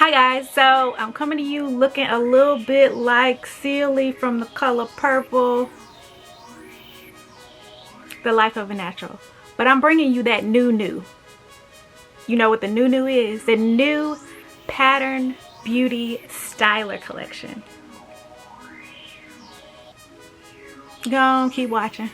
Hi guys, so I'm coming to you looking a little bit like Sealy from the color purple, The Life of a Natural. But I'm bringing you that new. You know what the new is? The new Pattern Beauty Styler collection. Go on, keep watching.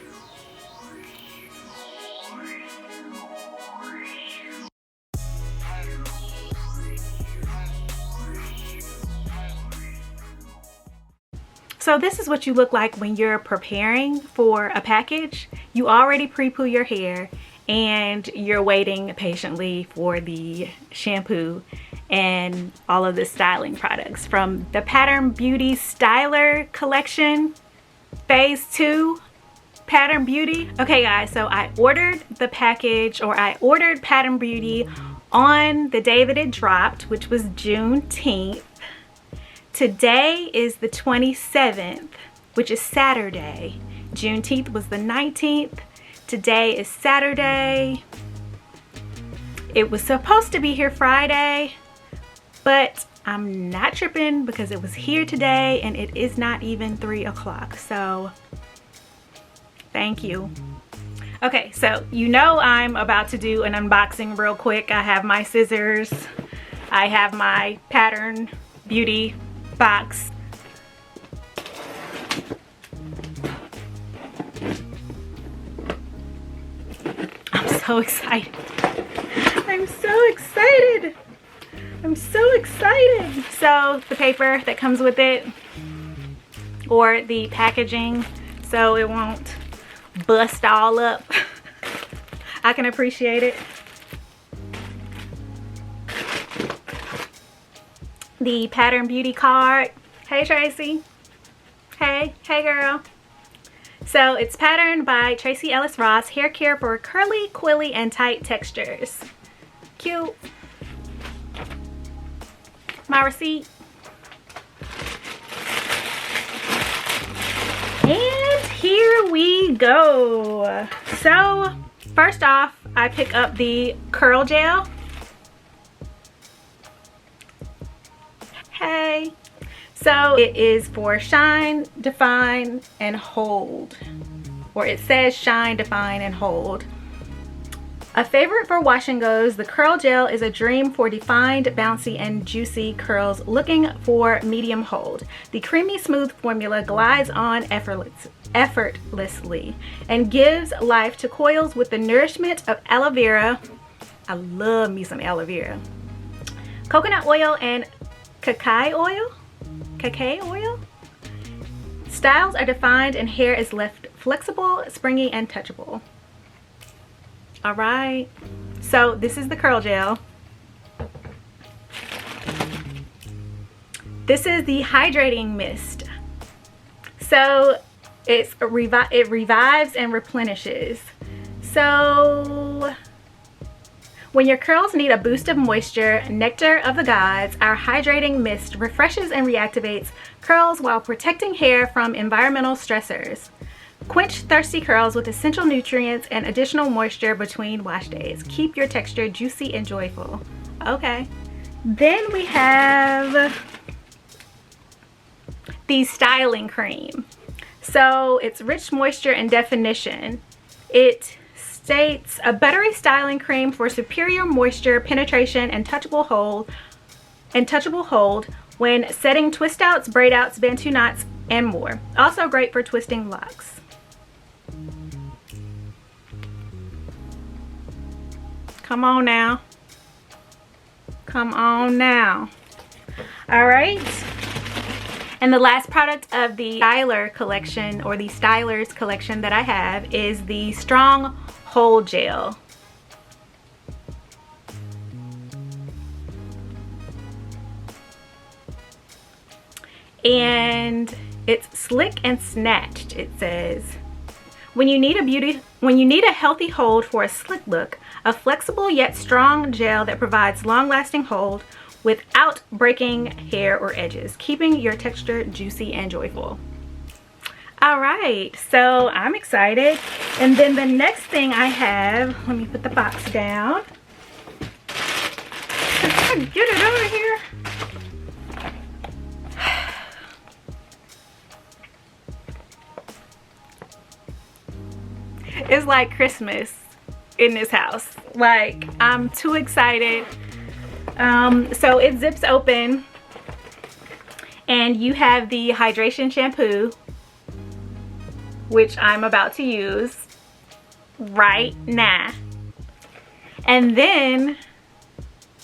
So this is what you look like when you're preparing for a package. You already pre-poo your hair and you're waiting patiently for the shampoo and all of the styling products from the Pattern Beauty Styler collection, phase 2, Pattern Beauty. Okay guys, so I ordered the package, or I ordered Pattern Beauty on the day that it dropped, which was Juneteenth. Today is the 27th, which is Saturday. Juneteenth was the 19th. Today is Saturday. It was supposed to be here Friday, but I'm not tripping because it was here today and it is not even 3 o'clock. So thank you. Okay, so you know I'm about to do an unboxing real quick. I have my scissors. I have my Pattern Beauty box. I'm so excited. I'm so excited. I'm so excited. So the paper that comes with it, or the packaging, so it won't bust all up. I can appreciate it. The Pattern Beauty card. Hey Tracy. Hey girl. So it's patterned by Tracy Ellis Ross, hair care for curly, quilly, and tight textures. Cute. My receipt. And here we go. So first off, I pick up the curl gel. Hey. So it is for shine, define, and hold. Or it says shine, define, and hold. A favorite for wash and goes, the curl gel is a dream for defined, bouncy, and juicy curls looking for medium hold. The creamy smooth formula glides on effortlessly and gives life to coils with the nourishment of aloe vera. I love me some aloe vera. Coconut oil and cacao oil. Styles are defined and hair is left flexible, springy, and touchable. All right, so this is the curl gel. This is the hydrating mist. So it revives and replenishes. So when your curls need a boost of moisture, nectar of the gods, our hydrating mist refreshes and reactivates curls while protecting hair from environmental stressors. Quench thirsty curls with essential nutrients and additional moisture between wash days. Keep your texture juicy and joyful. Okay. Then we have the styling cream. So it's rich moisture and definition. It states a buttery styling cream for superior moisture penetration and touchable hold when setting twist outs, braid outs, bantu knots, and more. Also great for twisting locks. Come on now. Come on now. All right. And the last product of the Styler collection, or the Stylers collection that I have, is the Strong Hold Gel. And it's slick and snatched, it says. When you need a healthy hold for a slick look, a flexible yet strong gel that provides long-lasting hold without breaking hair or edges, keeping your texture juicy and joyful. All right, so I'm excited. And then the next thing I have, let me put the box down. Get it over here. It's like Christmas in this house. Like, I'm too excited. So it zips open and you have the hydration shampoo, which I'm about to use right now. And then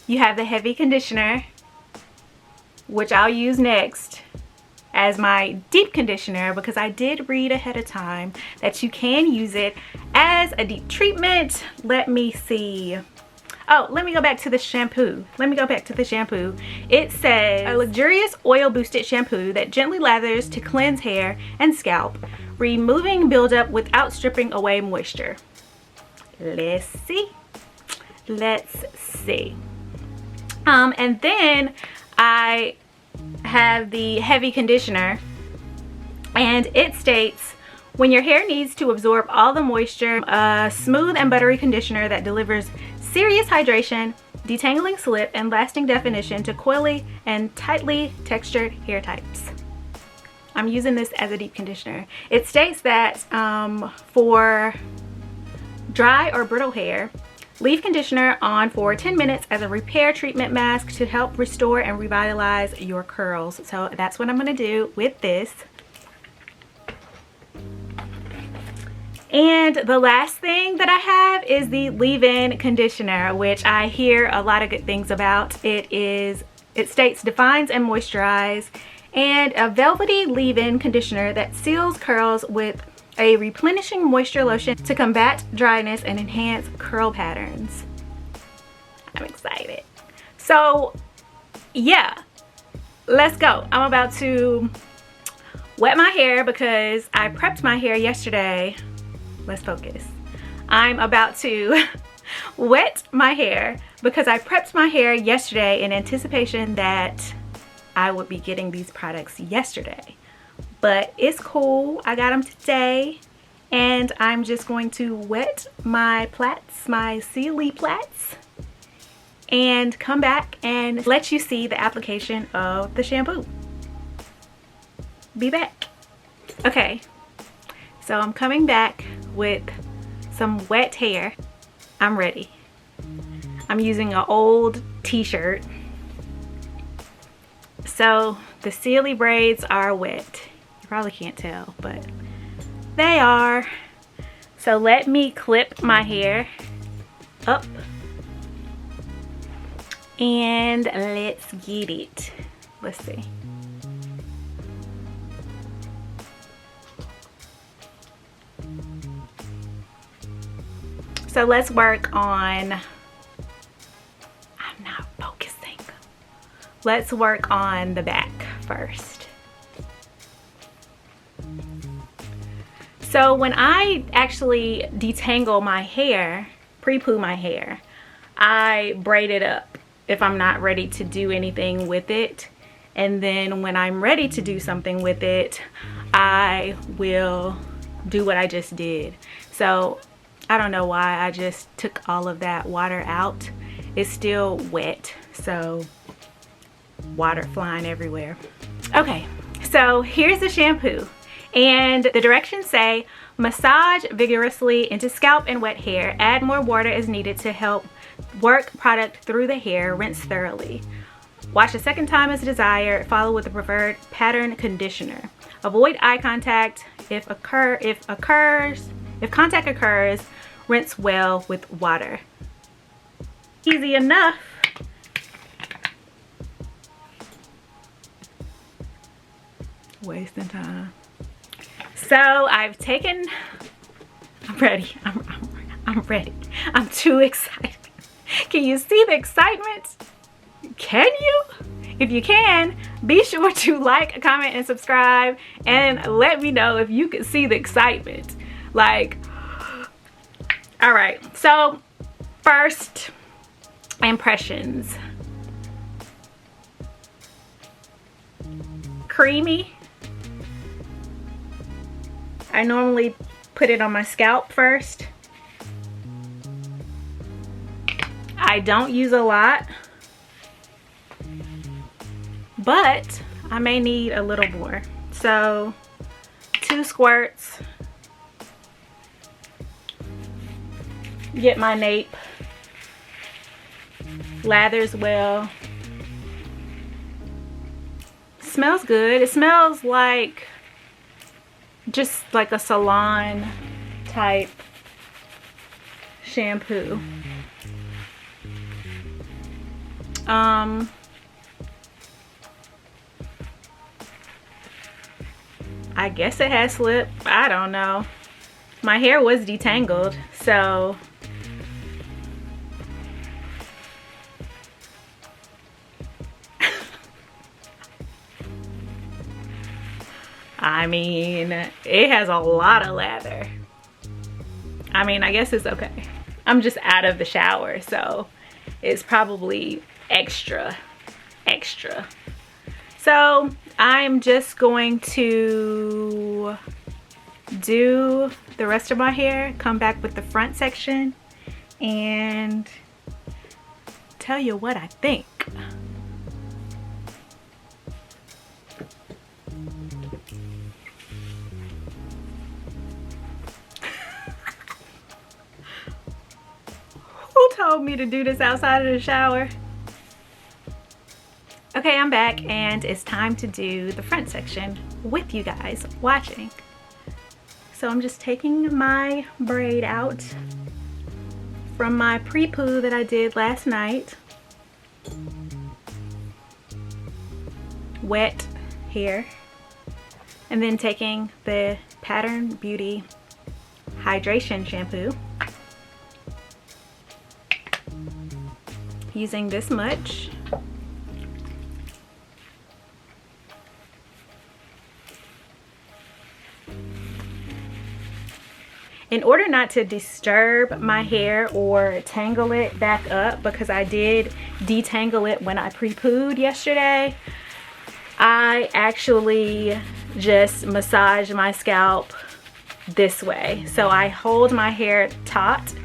you have the heavy conditioner, which I'll use next as my deep conditioner, because I did read ahead of time that you can use it as a deep treatment. Let me see. Oh, let me go back to the shampoo. It says a luxurious oil boosted shampoo that gently lathers to cleanse hair and scalp, removing buildup without stripping away moisture. Let's see. And then I have the heavy conditioner, and it states, when your hair needs to absorb all the moisture, a smooth and buttery conditioner that delivers serious hydration, detangling slip, and lasting definition to coily and tightly textured hair types. I'm using this as a deep conditioner. It states that for dry or brittle hair, leave conditioner on for 10 minutes as a repair treatment mask to help restore and revitalize your curls. So that's what I'm gonna do with this. And the last thing that I have is the leave-in conditioner, which I hear a lot of good things about. It states defines and moisturize, and a velvety leave-in conditioner that seals curls with a replenishing moisture lotion to combat dryness and enhance curl patterns. I'm excited. So yeah, let's go. I'm about to wet my hair because I prepped my hair yesterday. Let's focus. I'm about to wet my hair because I prepped my hair yesterday in anticipation that I would be getting these products yesterday. But it's cool, I got them today, and I'm just going to wet my plaits, my Sealy plaits, and come back and let you see the application of the shampoo. Be back. Okay, so I'm coming back with some wet hair. I'm ready. I'm using an old t-shirt. So the Sealy braids are wet. You probably can't tell, but they are. So let me clip my hair up and let's get it. Let's see. So let's work on, I'm not focusing. Let's work on the back first. So when I actually detangle my hair, pre-poo my hair, I braid it up if I'm not ready to do anything with it. And then when I'm ready to do something with it, I will do what I just did. So I don't know why I just took all of that water out. It's still wet, so water flying everywhere. Okay, so here's the shampoo. And the directions say, massage vigorously into scalp and wet hair. Add more water as needed to help work product through the hair. Rinse thoroughly. Wash a second time as desired. Follow with the preferred pattern conditioner. Avoid eye contact. If contact occurs, rinse well with water. Easy enough. Wasting time. So I've taken, I'm ready. I'm ready. I'm too excited. Can you see the excitement? Can you? If you can, be sure to like, comment, and subscribe, and let me know if you can see the excitement. Like, all right, so first impressions. Creamy. I normally put it on my scalp first. I don't use a lot, but I may need a little more. So 2 squirts get my nape. Lathers well. Smells good. It smells like just like a salon type shampoo. I guess it has slip. I don't know. My hair was detangled, so I mean, it has a lot of lather. I mean, I guess it's okay. I'm just out of the shower, so it's probably extra. So I'm just going to do the rest of my hair, come back with the front section, and tell you what I think. Who told me to do this outside of the shower? Okay, I'm back and it's time to do the front section with you guys watching. So I'm just taking my braid out from my pre-poo that I did last night. Wet hair. And then taking the Pattern Beauty Hydration Shampoo. Using this much. In order not to disturb my hair or tangle it back up, because I did detangle it when I pre-pooed yesterday, I actually just massage my scalp this way. So I hold my hair taut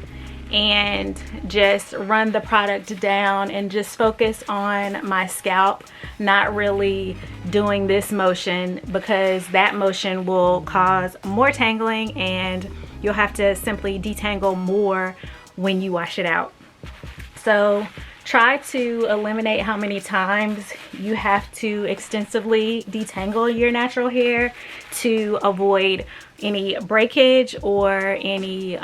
and just run the product down and just focus on my scalp, not really doing this motion, because that motion will cause more tangling and you'll have to simply detangle more when you wash it out. So try to eliminate how many times you have to extensively detangle your natural hair to avoid any breakage or any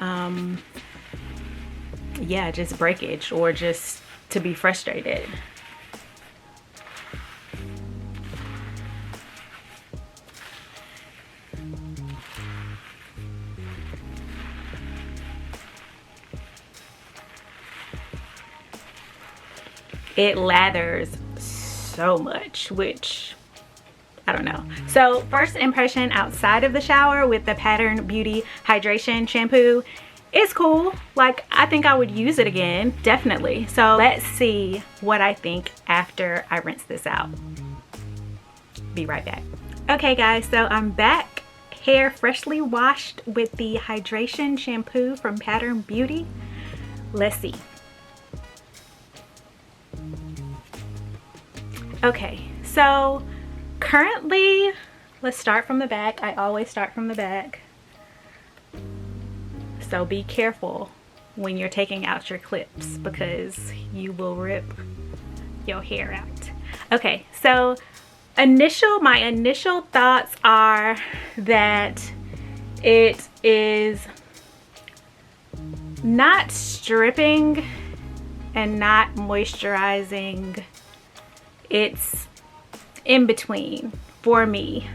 yeah, just breakage, or just to be frustrated. It lathers so much, which I don't know. So first impression outside of the shower with the Pattern Beauty Hydration Shampoo, it's cool. Like, I think I would use it again, definitely. So let's see what I think after I rinse this out. Be right back. Okay guys, so I'm back. Hair freshly washed with the Hydration Shampoo from Pattern Beauty. Let's see. Okay, so currently, let's start from the back. I always start from the back. So be careful when you're taking out your clips, because you will rip your hair out. Okay, so my initial thoughts are that it is not stripping and not moisturizing. It's in between for me.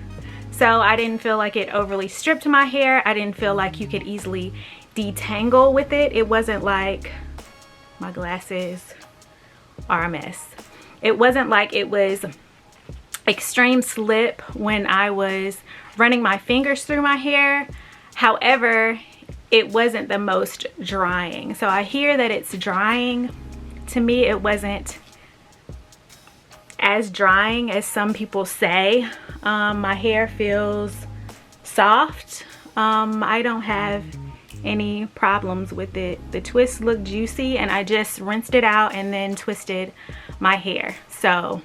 So I didn't feel like it overly stripped my hair. I didn't feel like you could easily detangle with it. It wasn't like, my glasses are a mess. It wasn't like it was extreme slip when I was running my fingers through my hair. However, it wasn't the most drying. So I hear that it's drying. To me, it wasn't as drying as some people say. My hair feels soft. I don't have any problems with it. The twists look juicy, and I just rinsed it out and then twisted my hair. So